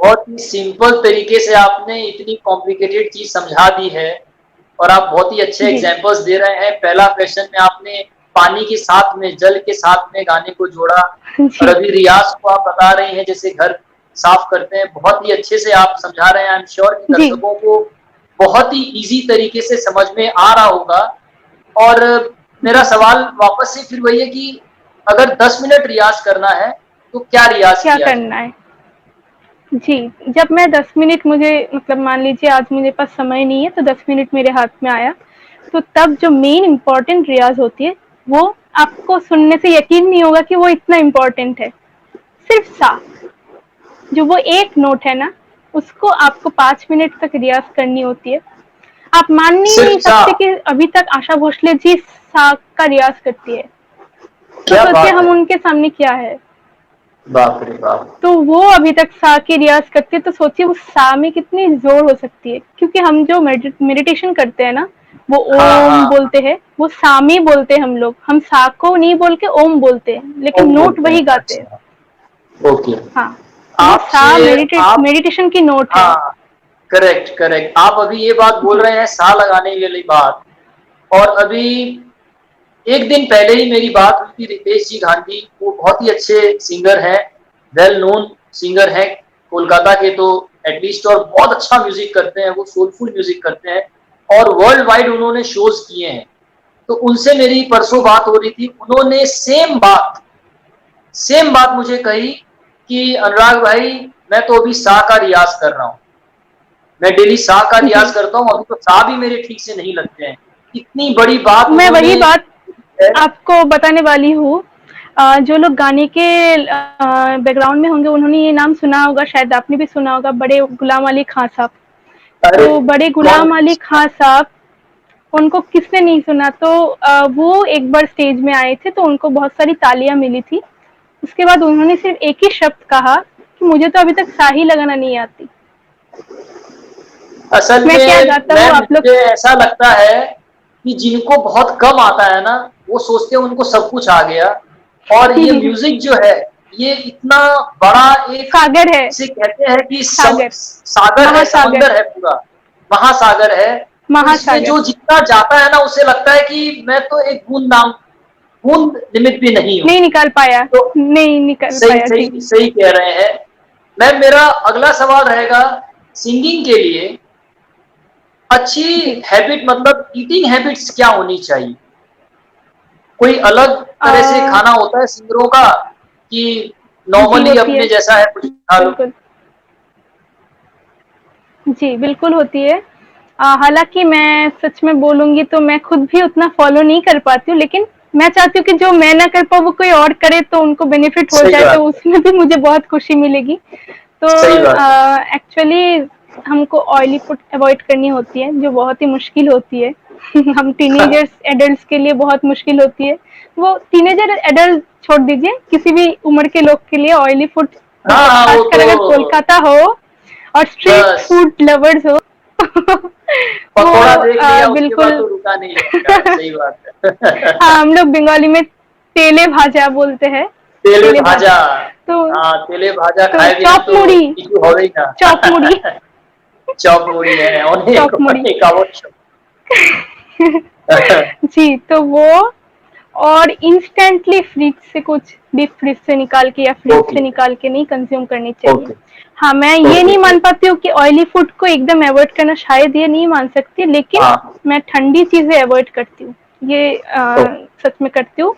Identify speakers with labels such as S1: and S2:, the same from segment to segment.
S1: बहुत ही सिंपल तरीके से आपने इतनी कॉम्प्लिकेटेड चीज समझा दी है और आप बहुत ही अच्छे
S2: जी
S1: एग्जाम्पल्स दे रहे हैं। पहला क्वेश्चन में आपने पानी के साथ में, जल के साथ में गाने को जोड़ा, और
S2: जी
S1: अभी रियाज को आप बता रही हैं जैसे घर साफ करते हैं। बहुत ही अच्छे से आप समझा रहे हैं। आई एम श्योर कि
S2: जी
S1: दर्शकों को बहुत ही इजी तरीके से समझ में आ रहा होगा। और मेरा
S2: जी
S1: सवाल वापस से फिर वही है कि अगर 10 मिनट रियाज करना है तो क्या रियाज
S2: क्या
S1: किया जाए?
S2: करना है? जी, जब मैं 10 मिनट मुझे मतलब मान लीजिए आज मेरे पास समय नहीं है तो 10 मिनट मेरे हाथ में आया, तो तब जो मेन इम्पोर्टेंट रियाज़ होती है, वो आपको सुनने से यकीन नहीं होगा कि वो इतना इम्पोर्टेंट है। सिर्फ सा, जो वो एक नोट है ना, उसको आपको 5 मिनट तक रियाज़ करनी होती है। आप मान ही
S1: सिर्फ
S2: नहीं
S1: सा?
S2: सकते कि अभी तक आशा भोसले जी सा का रियाज़ करती है। तो
S1: क्या
S2: सोचिए
S1: बात
S2: हम
S1: है!
S2: उनके सामने क्या है।
S1: बाप रे बाप!
S2: तो वो अभी तक सा की रियाज करती है, तो सोचिए उस सा में कितनी जोर हो सकती है। क्योंकि हम जो मेडिटेशन करते हैं ना, वो
S1: हाँ
S2: ओम
S1: हाँ,
S2: बोलते हैं, वो सा में बोलते हैं। हम लोग हम सा को नहीं बोल के ओम बोलते हैं, लेकिन
S1: ओम
S2: नोट
S1: बोलते
S2: वही
S1: हैं,
S2: गाते हैं।
S1: अच्छा। ओके।
S2: हाँ, तो वो सा
S1: आपसे आप
S2: मेडिटेशन की नोट है।
S1: हाँ, करेक्ट करेक्ट। आप अभी ये बात बोल
S2: जी
S1: रहे हैं सा लगाने वाली बात, और अभी एक दिन पहले ही मेरी बात हुई थी रितेश जी गांधी। वो बहुत ही अच्छे सिंगर हैं, वेल नोन सिंगर हैं कोलकाता के तो एटलीस्ट, और बहुत अच्छा म्यूजिक करते हैं। वो सोलफुल म्यूजिक करते हैं और वर्ल्ड वाइड उन्होंने शोज किए हैं। तो उनसे मेरी परसों बात हो रही थी। उन्होंने सेम बात मुझे कही कि अनुराग भाई, मैं तो अभी सा का रियाज कर रहा हूँ। मैं डेली सा का रियाज
S2: जी,
S1: करता हूँ, अभी तो सा भी मेरे ठीक से नहीं लगते हैं। इतनी बड़ी बात
S2: मैं
S1: उन्होंने
S2: वही बात
S1: है।
S2: आपको बताने वाली हूँ। जो लोग गाने के बैकग्राउंड में होंगे उन्होंने ये नाम सुना होगा, शायद आपने भी सुना होगा, बड़े गुलाम अली खां साहब।
S1: अरे
S2: तो बड़े
S1: कौन
S2: गुलाम
S1: नहीं
S2: अली
S1: सुना?
S2: खां साहब, उनको किसने नहीं सुना। तो वो एक बार स्टेज में आए थे तो उनको बहुत सारी तालियां मिली थी। उसके बाद उन्होंने सिर्फ एक ही शब्द कहा कि मुझे तो अभी तक साही लगाना नहीं आती।
S1: असल
S2: मैं क्या
S1: में
S2: गाता हूँ
S1: मैम,
S2: आप लोग।
S1: मुझे ऐसा लगता है कि जिनको बहुत कम आता है ना, वो सोचते हैं उनको सब कुछ आ गया। और ये म्यूजिक जो है, ये इतना बड़ा एक,
S2: सागर है,
S1: इसे कहते हैं कि
S2: सागर,
S1: सागर है,
S2: महासागर,
S1: समंदर है पूरा, महासागर है। तो इसमें
S2: महासागर।
S1: जो जितना जाता है ना, उसे लगता है कि मैं तो एक बूंद निमित्त भी नहीं हूँ।
S2: नहीं निकाल पाया,
S1: तो
S2: नहीं निकाल
S1: सही
S2: पाया। जी
S1: सही सही कह रहे हैं। मैम, मेरा अगला सवाल रहेगा सिंगिंग के लिए। अच्छी
S2: जी।
S1: हैबिट मतलब ईटिंग हैबिट्स क्या होनी चाहिए? कोई अलग
S2: आ,
S1: तरह से खाना होता है सिंगरों का, कि
S2: जी
S1: नॉर्मली
S2: होती
S1: अपने
S2: है,
S1: जैसा है कुछ खा लो?
S2: बिल्कुल। जी, बिल्कुल होती है। हालाँकि मैं सच में बोलूँगी तो मैं खुद भी उतना फ़ॉलो नहीं कर पाती हूँ, लेकिन मैं चाहती हूँ कि जो मैं ना कर पाऊँ वो कोई और करे तो उनको बेनिफिट हो
S1: सही
S2: जाए, तो
S1: बात है,
S2: उसमें भी मुझे बहुत खुशी मिलेगी। तो
S1: सही बात है।
S2: एक्चुअली हमको ऑयली फूड अवॉइड करनी होती है, जो बहुत ही मुश्किल होती है। हम टीनेजर्स, एडल्ट्स के लिए बहुत मुश्किल होती है। वो टीनेजर, एडल्ट छोड़ दीजिए, किसी भी उम्र के लोग के लिए ऑयली फूड,
S1: हाँ
S2: मतलब
S1: हाँ, वो
S2: खासकर अगर
S1: तो
S2: कोलकाता हो और स्ट्रीट
S1: बस
S2: फूड लवर्स हो वो
S1: पकोड़ा देख लिया उसके बाद
S2: बिल्कुल।
S1: तो रुका नहीं जाएगा। सही बात है।
S2: हाँ, हम लोग बंगाली में तेले भाजा बोलते हैं,
S1: तेले
S2: तेले
S1: भाजा।
S2: भाजा। तो
S1: हाँ, तेले भाजा
S2: तो
S1: खाए बिना
S2: चौप
S1: तो
S2: मुड़ी,
S1: কিছু হবেই না।
S2: चौप मुड़ी,
S1: চপ মুড়ি, হ্যাঁ, অনেক
S2: चौप मुड़ी।
S1: অনেক আবশ্যক।
S2: जी, तो वो, और इंस्टेंटली फ्रिज से कुछ डीप फ्रिज से निकाल के या फ्रिज
S1: ओके
S2: से निकाल के नहीं कंज्यूम करनी चाहिए।
S1: ओके
S2: हाँ, मैं ये
S1: ओके
S2: नहीं मान
S1: ओके।
S2: पाती हूँ कि ऑयली फूड को एकदम अवॉइड करना, शायद ये नहीं मान सकती, लेकिन
S1: हाँ,
S2: मैं ठंडी चीज़ें अवॉइड करती हूँ। ये
S1: ओके
S2: सच में करती हूँ।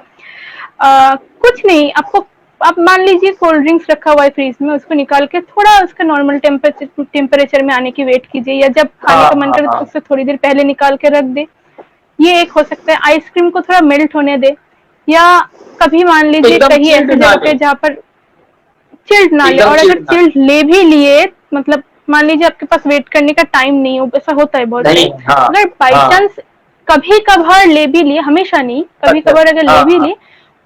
S2: कुछ नहीं, आपको, आप मान लीजिए कोल्ड ड्रिंक्स रखा हुआ है फ्रिज में, उसको निकाल के थोड़ा उसका नॉर्मल टेम्परेचर में आने की वेट कीजिए, या जब खाने
S1: हाँ
S2: का मन
S1: हाँ
S2: करे तो
S1: हाँ।
S2: उससे थोड़ी देर पहले निकाल के रख दे। ये एक हो सकता है। आइसक्रीम को थोड़ा मेल्ट होने दे, या कभी मान लीजिए
S1: एकदम
S2: कहीं
S1: चिल्ड
S2: ऐसी
S1: ना
S2: जगह
S1: ले,
S2: पे जहाँ पर चिल्ड ना ले,
S1: एकदम
S2: और अगर
S1: चिल्ड ना
S2: चिल्ड ले भी लिए, मतलब मान लीजिए आपके पास वेट करने का टाइम नहीं हो, ऐसा होता है बहुत
S1: ले।
S2: टाइम।
S1: नहीं, हाँ
S2: अगर बाई
S1: हाँ।
S2: चांस कभी कभार ले भी लिए, हमेशा नहीं, कभी
S1: अच्छा,
S2: कभार अगर
S1: हाँ
S2: ले भी
S1: हाँ।
S2: लिए,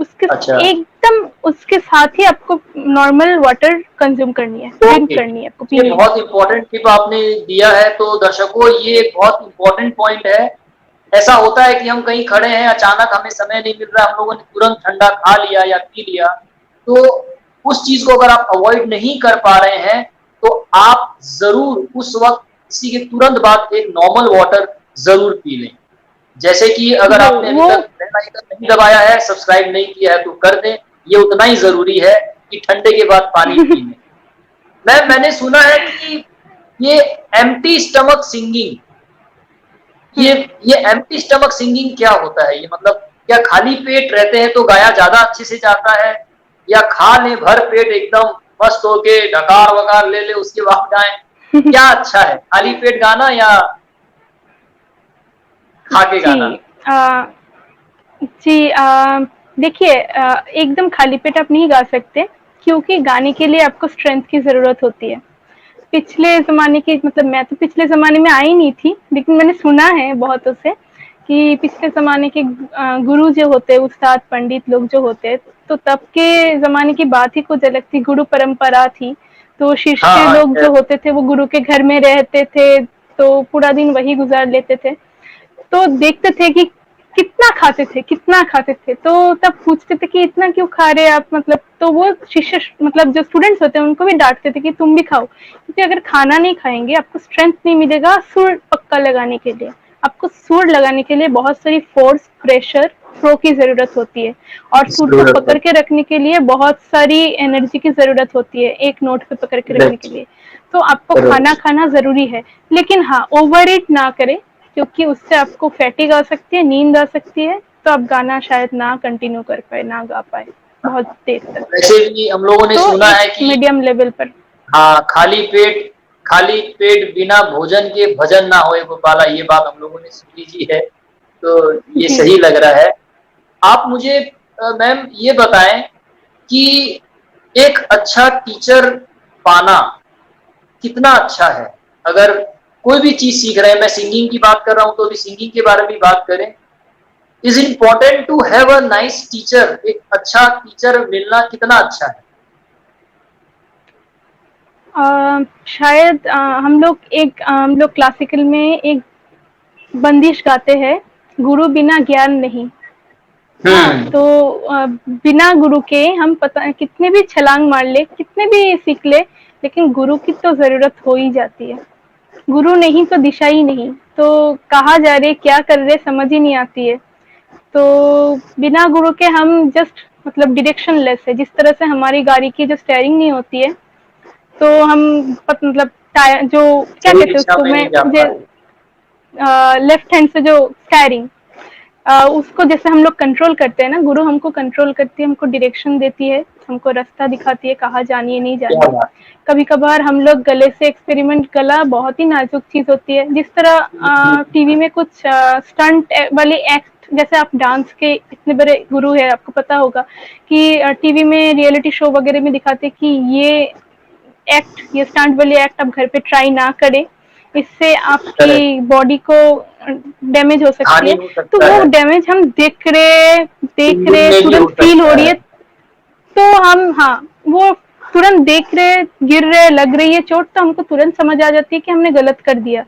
S2: उसके
S1: अच्छा,
S2: एकदम उसके साथ ही आपको नॉर्मल वाटर कंज्यूम करनी है, ड्रिंक
S1: ओके।
S2: करनी है, आपको
S1: ये
S2: पीनी है।
S1: बहुत इंपॉर्टेंट टिप आपने दिया है। तो दर्शकों, ये एक बहुत इंपॉर्टेंट पॉइंट है। ऐसा होता है कि हम कहीं खड़े हैं, अचानक हमें समय नहीं मिल रहा, हम लोगों ने तुरंत ठंडा खा लिया या पी लिया। तो उस चीज को अगर आप अवॉइड नहीं कर पा रहे हैं, तो आप ज़रूर उस वक़्त इसी के तुरंत बाद एक नॉर्मल वाटर ज़रूर पी लें। जैसे कि अगर
S2: जी,
S1: आपने अभी
S2: वो
S1: तक बेल आइकन नहीं दबाया है, सब्सक्राइब नहीं किया है तो कर दें। ये उतना ही ज़रूरी है कि ठंडे के बाद पानी पी लें। मैंने सुना है कि ये एम्प्टी स्टमक सिंगिंग
S2: हुँ।
S1: ये ये एम्प्टी स्टमक सिंगिंग क्या होता है? ये मतलब क्या खाली पेट रहते हैं तो गाया ज़्यादा अच्छे से जाता है? या खा लें भर पेट एकदम मस्त होके डकार-वकार ले लें उसके बाद गाएँ? क्या अच्छा है? खाली पेट गाना या खा के
S2: जी
S1: गाना?
S2: अ, जी देखिए एकदम खाली पेट आप नहीं गा सकते क्योंकि गाने के लिए आपको स्ट्रेंथ की ज़रूरत होती है। पिछले ज़माने की मतलब मैं तो पिछले ज़माने में आई नहीं थी, लेकिन मैंने सुना है बहुतों से कि पिछले ज़माने के गुरु जो होते हैं, उस्ताद पंडित लोग जो होते हैं, तो तब के ज़माने की बात ही कुछ अलग थी, गुरु परंपरा थी। तो
S1: हाँ,
S2: शिष्य
S1: हाँ,
S2: लोग जो होते थे वो गुरु के घर में रहते थे, तो पूरा दिन वही गुज़ार लेते थे। तो देखते थे कि कितना खाते थे, तो तब पूछते थे कि इतना क्यों खा रहे हैं आप, मतलब तो वो शिष्य मतलब जो स्टूडेंट्स होते हैं उनको भी डांटते थे कि तुम भी खाओ, क्योंकि अगर खाना नहीं खाएंगे आपको स्ट्रेंथ नहीं मिलेगा सुर पक्का लगाने के लिए। आपको सुर लगाने के लिए बहुत सारी फोर्स, प्रेशर, फ्लो की जरूरत होती है, और सुर को
S1: ज़रूरत है।
S2: पकड़ के रखने के लिए बहुत सारी एनर्जी की जरूरत होती है एक नोट पे पकड़ के रखने के
S1: करेक्ट,
S2: लिए। तो आपको खाना
S1: करेक्ट,
S2: खाना जरूरी है, लेकिन हाँ ओवर ईट ना करें, क्योंकि उससे आपको फैटिग आ सकती है, नींद आ सकती है, तो आप गाना शायद ना कंटिन्यू कर पाए, ना गा पाए बहुत देर तक।
S1: वैसे भी हम लोगों ने
S2: तो
S1: सुना
S2: एक
S1: है कि
S2: मीडियम लेवल पर।
S1: हाँ, खाली पेट बिना भोजन के भजन ना होए गोपाला, ये बात हम लोगों ने सुनी जी है, तो ये
S2: जी।
S1: सही लग रहा है। आप मुझे मैम ये बताएँ कि एक अच्छा टीचर पाना कितना अच्छा है? अगर कोई भी चीज़ सीख रहे हैं, मैं सिंगिंग की बात कर रहा हूँ, तो अभी सिंगिंग के बारे में भी बात करें। Is important to have a nice teacher, एक अच्छा टीचर मिलना कितना अच्छा है?
S2: शायद हम लोग क्लासिकल में एक बंदिश गाते हैं, गुरु बिना ज्ञान नहीं। हाँ,
S1: हुँ,
S2: तो बिना गुरु के हम पता कितने भी छलांग मार ले, कितने भी सीख ले, लेकिन गुरु की तो ज़रूरत हो ही जाती है। गुरु नहीं तो दिशा ही नहीं, तो कहाँ जा रहे, क्या कर रहे समझ ही नहीं आती है। तो बिना गुरु के हम जस्ट मतलब डायरेक्शन लेस है, जिस तरह से हमारी गाड़ी की जो स्टीयरिंग नहीं होती है, तो हम मतलब टायर जो क्या
S1: सही
S2: कहते हैं
S1: दिशा
S2: उसको,
S1: में
S2: मैं
S1: नहीं जा
S2: मुझे
S1: पा रहे।
S2: लेफ्ट हैंड से जो स्टीयरिंग, उसको जैसे हम लोग कंट्रोल करते हैं ना, गुरु हमको कंट्रोल करती है, हमको डायरेक्शन देती है, हमको रास्ता दिखाती है कहाँ जानी है नहीं जानी
S1: क्या
S2: है।
S1: बात
S2: कभी कभार हम लोग गले से एक्सपेरिमेंट, गला बहुत ही नाजुक चीज होती है, जिस तरह
S1: है।
S2: टीवी में कुछ स्टंट वाले एक्ट, जैसे आप डांस के इतने बड़े गुरु है, आपको पता होगा कि टीवी में रियलिटी शो वगैरह में दिखाते कि ये स्टंट वाले एक्ट आप घर पे ट्राई ना करें, इससे
S1: करेक्ट,
S2: आपकी बॉडी को डैमेज हो सकती
S1: हानि
S2: है।
S1: हो
S2: तो
S1: सकता
S2: वो
S1: है,
S2: डैमेज हम देख
S1: सिंगिंग
S2: रहे
S1: में भी हो
S2: तुरंत फील हो
S1: सकता
S2: रही
S1: है।
S2: है, तो हम हाँ वो तुरंत देख रहे, गिर रहे, लग रही है चोट, तो हमको तुरंत समझ आ जाती है कि हमने गलत कर दिया।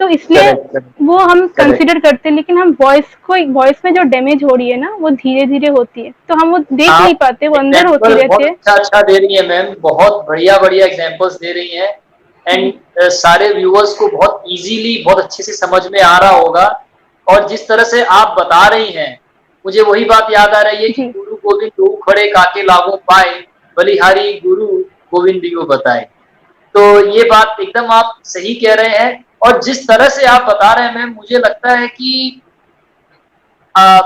S2: तो इसलिए
S1: करेक्ट, करेक्ट,
S2: वो हम
S1: करेक्ट।
S2: कंसिडर करते हैं, लेकिन हम वॉइस में जो डैमेज हो रही है ना, वो धीरे धीरे होती है, तो हम वो देख नहीं
S1: आप
S2: पाते, वो अंदर होती
S1: एग्ज़ाम्पल
S2: रहती
S1: बहुत
S2: है।
S1: अच्छा-अच्छा दे रही हैं मैम, बहुत बढ़िया-बढ़िया एग्ज़ाम्पल्स दे रही हैं एंड सारे व्यूअर्स को बहुत ईज़िली बहुत अच्छे से समझ में आ रहा होगा और जिस तरह से आप बता रही हैं, मुझे वही बात याद आ रही है कि
S2: जी।
S1: गुरु गोविंद दोऊ खड़े काके लागों पाए, बलिहारी गुरु गोविंद दियो बताए। तो ये बात एकदम आप सही कह रहे हैं और जिस तरह से आप बता रहे हैं मैम, मुझे लगता है कि अ,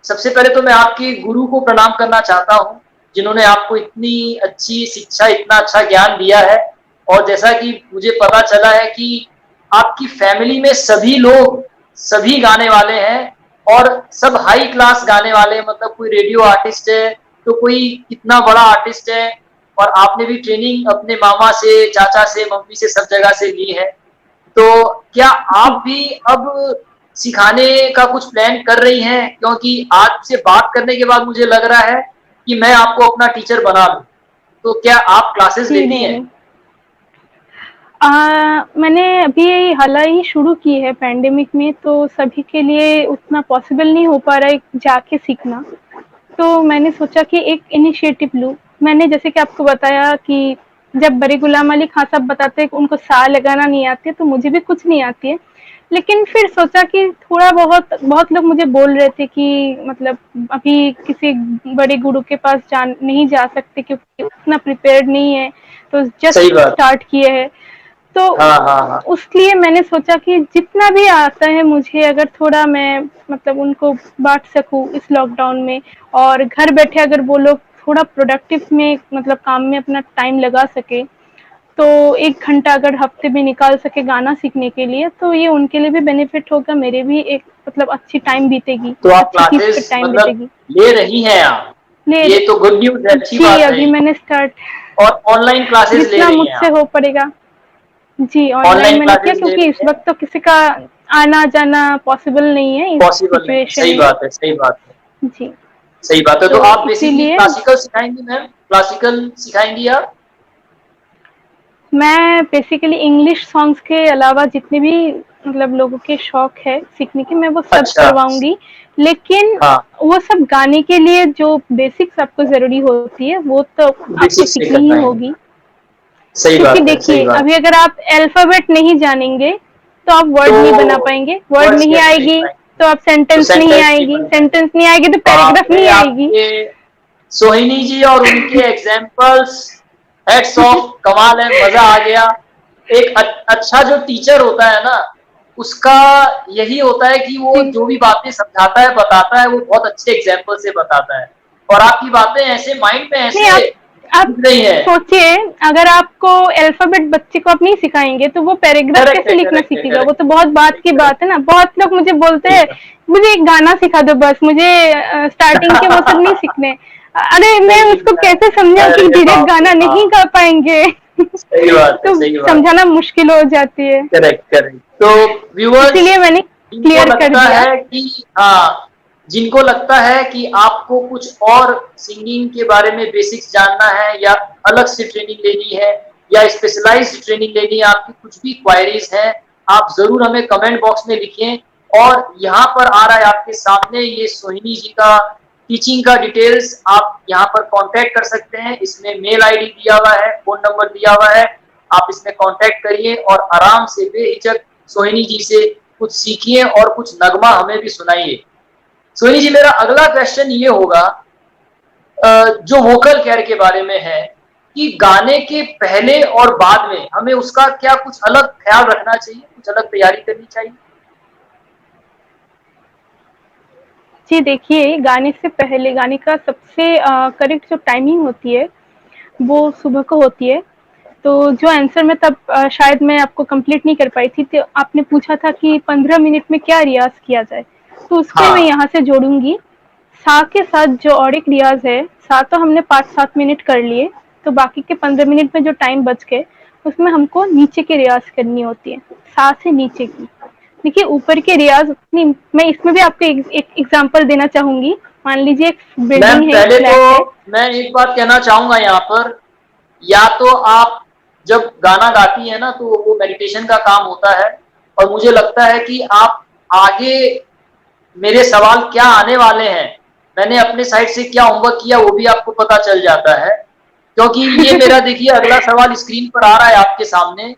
S1: सबसे पहले तो मैं आपके गुरु को प्रणाम करना चाहता हूँ, जिन्होंने आपको इतनी अच्छी शिक्षा, इतना अच्छा ज्ञान दिया है और जैसा कि मुझे पता चला है कि आपकी फैमिली में सभी लोग, सभी गाने वाले हैं और सब हाई क्लास गाने वाले हैं, मतलब कोई रेडियो आर्टिस्ट है, तो कोई कितना बड़ा आर्टिस्ट है और आपने भी ट्रेनिंग अपने मामा से, चाचा से, मम्मी से, सब जगह से ली है। तो क्या
S2: जी।
S1: आप भी अब सिखाने का कुछ प्लान कर रही हैं? क्योंकि आज से बात करने के बाद मुझे लग रहा है कि मैं आपको अपना टीचर बना लूँ। तो क्या आप क्लासेस
S2: जी,
S1: लेती
S2: नहीं
S1: हैं?
S2: नहीं। मैंने अभी हाल ही शुरू की है पैंडेमिक में, तो सभी के लिए उतना पॉसिबल नहीं हो पा रहा है जाके सीखना। तो मैंने सोचा कि एक इनिशिएटिव लूँ। मैंने जैसे कि आपको बताया कि जब बड़े गुलाम अली खान साहब बताते हैं कि उनको सा लगाना नहीं आती है, तो मुझे भी कुछ नहीं आती है। लेकिन फिर सोचा कि थोड़ा बहुत लोग मुझे बोल रहे थे कि मतलब अभी किसी बड़े गुरु के पास जान नहीं जा सकते क्योंकि उतना प्रिपेयर्ड नहीं है, तो
S1: सही
S2: जस्ट
S1: बात।
S2: स्टार्ट किए हैं। तो
S1: हाँ हाँ हाँ।
S2: उसलिए मैंने सोचा कि जितना भी आता है मुझे, अगर थोड़ा मैं मतलब उनको बाँट सकूँ इस लॉकडाउन में, और घर बैठे अगर वो लोग थोड़ा प्रोडक्टिव में मतलब काम में अपना टाइम लगा सके, तो 1 घंटा अगर हफ्ते में निकाल सके गाना सीखने के लिए, तो ये उनके लिए भी बेनिफिट होगा, मेरे भी एक मतलब अच्छी टाइम बीतेगी,
S1: तो आप
S2: अच्छी चीज़ पे
S1: क्लासेस
S2: टाइम
S1: मतलब
S2: बीतेगी।
S1: ले रही हैं आप,
S2: ले
S1: ये तो गुड न्यूज़ है, अच्छी
S2: जी,
S1: बात है
S2: अभी
S1: ये।
S2: मैंने स्टार्ट
S1: और ऑनलाइन क्लासेस ले
S2: जितना
S1: रही हैं
S2: मुझसे
S1: आप?
S2: हो पड़ेगा। जी, ऑनलाइन
S1: ऑनलाइन
S2: मैंने किया
S1: क्लासेस ले
S2: क्योंकि इस
S1: रही हैं?
S2: वक़्त तो किसी का आना-जाना पॉसिबल नहीं है इस
S1: पॉसिबल नहीं है,
S2: सिचुएशन
S1: सही
S2: में।
S1: बात है, सही बात है।
S2: जी,
S1: सही बात है, तो
S2: तो
S1: आप बेसिकली
S2: इसीलिए
S1: क्लासिकल सिखाएँगी मैम? क्लासिकल सिखाएँगी आप?
S2: मैं बेसिकली इंग्लिश सॉन्ग्स के अलावा जितने भी मतलब लोगों के शौक है सीखने के, मैं वो सब
S1: अच्छा,
S2: करवाऊँगी। लेकिन
S1: हाँ,
S2: वो सब गाने के लिए जो बेसिक्स आपको ज़रूरी होती है, वो तो आपको
S1: बेसिक्स से
S2: सीखनी ही
S1: करवाएँगी।
S2: होगी।
S1: सही
S2: क्योंकि
S1: बात है, सही
S2: देखिए,
S1: बात
S2: अभी
S1: है।
S2: अगर आप अल्फ़ाबेट नहीं जानेंगे, तो आप
S1: तो
S2: वर्ड नहीं बना पाएँगे, वर्ड
S1: वर्ड्स
S2: नहीं
S1: कैसे नहीं
S2: आएगी,
S1: बनाएँगे?
S2: तो आप
S1: तो
S2: सेंटेंस नहीं
S1: सेंटेंस नहीं
S2: आएगी,
S1: बन
S2: सेंटेंस
S1: पाएँगे।
S2: नहीं आएगी तो
S1: बाप
S2: पैराग्राफ
S1: रे!
S2: नहीं आएगी।
S1: आपके सोहिनी जी और उनके एग्ज़ाम्पल्स हैट्स ऑफ, कमाल है, मज़ा आ गया। एक अच्छा जो टीचर होता है ना, उसका यही होता है कि वो
S2: जी।
S1: जो भी बातें समझाता है, बताता है, वो बहुत अच्छे एग्ज़ाम्पल से बताता है। और आपकी बातें ऐसे माइंड में
S2: नहीं,
S1: ऐसे
S2: आप
S1: घुस गई हैं।
S2: सोचिए, अगर आपको अल्फ़ाबेट बच्चे को आप नहीं सिखाएँगे, तो वो पैराग्राफ
S1: करेक्ट है,
S2: कैसे लिखना
S1: करेक्ट है,
S2: सीखेगा? वो
S1: करेक्ट
S2: तो बहुत बात
S1: है,
S2: की
S1: करेक्ट,
S2: बात है ना। बहुत लोग मुझे बोलते
S1: सही
S2: हैं,
S1: बात।
S2: मुझे एक गाना सिखा दो बस, मुझे स्टार्टिंग के वो सब नहीं सीखने। अरे मैं
S1: नहीं
S2: उसको
S1: सीखना है।
S2: कैसे समझाऊँ कि
S1: अरे
S2: डायरेक्ट
S1: बाप रे
S2: गाना नहीं
S1: बाप!
S2: गा पाएँगे।
S1: सही बात है,
S2: तो
S1: सही बात है।
S2: समझाना मुश्किल हो जाती है।
S1: Correct, correct. तो व्यूअर्स,
S2: इसीलिए मैंने
S1: जिनको
S2: क्लियर कर
S1: लगता
S2: दिया।
S1: है कि हाँ, जिनको लगता है कि आपको कुछ और सिंगिंग के बारे में बेसिक्स जानना है या अलग से ट्रेनिंग लेनी है या स्पेशलाइज्ड ट्रेनिंग लेनी है, आपकी कुछ भी क्वेरीज हैं, आप ज़रूर हमें कमेंट बॉक्स में लिखें। और यहाँ पर आ रहा है आपके सामने ये सोहिनी जी का टीचिंग का डिटेल्स, आप यहाँ पर कॉन्टैक्ट कर सकते हैं। इसमें मेल आईडी दिया हुआ है, फ़ोन नंबर दिया हुआ है, आप इसमें कॉन्टैक्ट करिए और आराम से बेहिचक सोहिनी जी से कुछ सीखिए और कुछ नगमा हमें भी सुनाइए। सोहिनी जी, मेरा अगला क्वेश्चन ये होगा जो वोकल केयर के बारे में है कि गाने के पहले और बाद में हमें उसका क्या कुछ अलग ख्याल रखना चाहिए, कुछ अलग तैयारी करनी चाहिए?
S2: जी देखिए, गाने से पहले गाने का सबसे करेक्ट जो टाइमिंग होती है, वो सुबह को होती है। तो जो आंसर मैं तब शायद मैं आपको कंप्लीट नहीं कर पाई थी, तो आपने पूछा था कि 15 मिनट में क्या रियाज़ किया जाए? तो उसमें मैं
S1: हाँ,
S2: यहाँ से जोड़ूँगी, सा के साथ जो और एक रियाज़ है, सा तो हमने 5-7 मिनट कर लिए, तो बाकी के 15 मिनट में जो टाइम बच गए, उसमें हमको नीचे की रियाज़ करनी होती है, सा से नीचे की। देखिए, ऊपर के रियाज़ उतनी, मैं इसमें भी आपको एक एग्ज़ाम्पल देना चाहूँगी। मान लीजिए एक
S1: मैम
S2: बिल्डिंग है, एक
S1: पहले तो
S2: फ्लैट है।
S1: मैं एक बात कहना चाहूँगा यहाँ पर, या तो आप जब गाना गाती हैं ना तो वो मेडिटेशन का काम होता है और मुझे लगता है कि आप आगे मेरे सवाल क्या आने वाले हैं, मैंने अपने साइड से क्या होमवर्क किया वो भी आपको पता चल जाता है। क्योंकि ये मेरा देखिए अगला सवाल स्क्रीन पर आ रहा है आपके सामने।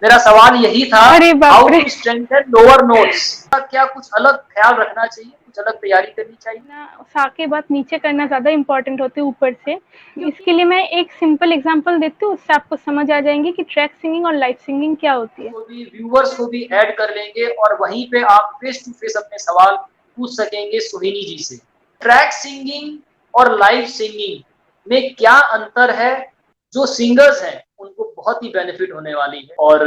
S1: मेरा सवाल यही था,
S2: अरे बाप
S1: हाउ
S2: रे!
S1: To strengthen lower notes. क्या कुछ अलग ख्याल रखना चाहिए, कुछ अलग तैयारी करनी चाहिए?
S2: ना, सा के बाद नीचे करना ज़्यादा इम्पोर्टेंट होती है ऊपर से। इसके लिए मैं एक सिंपल एग्ज़ाम्पल देती हूँ, उससे आपको समझ आ जाएँगी कि ट्रैक सिंगिंग और लाइव सिंगिंग क्या होती है।
S1: को भी व्यूअर्स को भी ऐड कर लेंगे और वहीं पे आप फेस टू फेस अपने सवाल पूछ सकेंगे सुहिनी जी से। ट्रैक सिंगिंग और लाइव सिंगिंग में क्या अंतर है, जो सिंगर्स हैं उनको बहुत ही बेनिफिट होने वाली है। और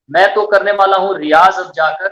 S1: मैं तो करने वाला हूँ रियाज अब जाकर,